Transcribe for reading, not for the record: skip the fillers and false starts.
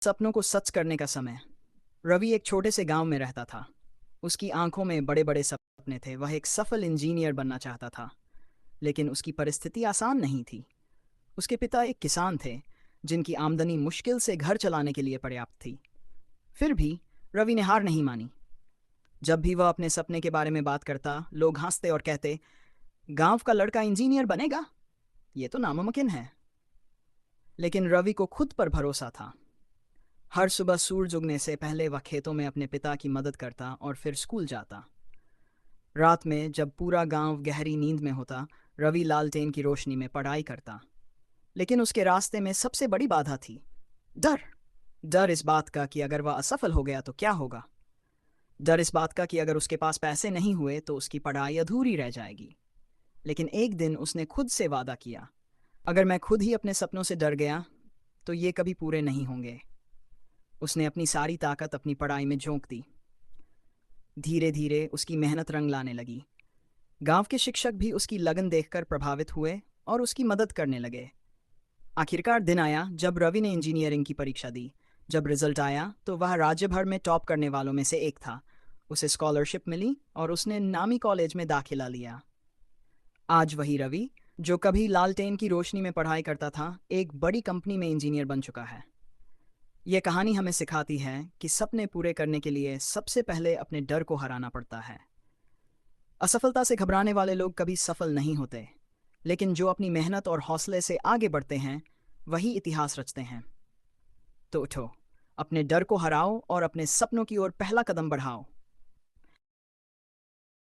सपनों को सच करने का समय। रवि एक छोटे से गांव में रहता था। उसकी आंखों में बड़े बड़े सपने थे। वह एक सफल इंजीनियर बनना चाहता था, लेकिन उसकी परिस्थिति आसान नहीं थी। उसके पिता एक किसान थे, जिनकी आमदनी मुश्किल से घर चलाने के लिए पर्याप्त थी। फिर भी रवि ने हार नहीं मानी। जब भी वह अपने सपने के बारे में बात करता, लोग हंसते और कहते, गांव का लड़का इंजीनियर बनेगा, ये तो नामुमकिन है। लेकिन रवि को खुद पर भरोसा था। हर सुबह सूरज उगने से पहले वह खेतों में अपने पिता की मदद करता और फिर स्कूल जाता। रात में जब पूरा गांव गहरी नींद में होता, रवि लालटेन की रोशनी में पढ़ाई करता। लेकिन उसके रास्ते में सबसे बड़ी बाधा थी डर। डर इस बात का कि अगर वह असफल हो गया तो क्या होगा। डर इस बात का कि अगर उसके पास पैसे नहीं हुए तो उसकी पढ़ाई अधूरी रह जाएगी। लेकिन एक दिन उसने खुद से वादा किया, अगर मैं खुद ही अपने सपनों से डर गया तो ये कभी पूरे नहीं होंगे। उसने अपनी सारी ताकत अपनी पढ़ाई में झोंक दी। धीरे धीरे उसकी मेहनत रंग लाने लगी। गांव के शिक्षक भी उसकी लगन देखकर प्रभावित हुए और उसकी मदद करने लगे। आखिरकार दिन आया जब रवि ने इंजीनियरिंग की परीक्षा दी। जब रिजल्ट आया तो वह राज्य भर में टॉप करने वालों में से एक था। उसे स्कॉलरशिप मिली और उसने नामी कॉलेज में दाखिला लिया। आज वही रवि, जो कभी लालटेन की रोशनी में पढ़ाई करता था, एक बड़ी कंपनी में इंजीनियर बन चुका है। यह कहानी हमें सिखाती है कि सपने पूरे करने के लिए सबसे पहले अपने डर को हराना पड़ता है। असफलता से घबराने वाले लोग कभी सफल नहीं होते, लेकिन जो अपनी मेहनत और हौसले से आगे बढ़ते हैं, वही इतिहास रचते हैं। तो उठो, अपने डर को हराओ और अपने सपनों की ओर पहला कदम बढ़ाओ।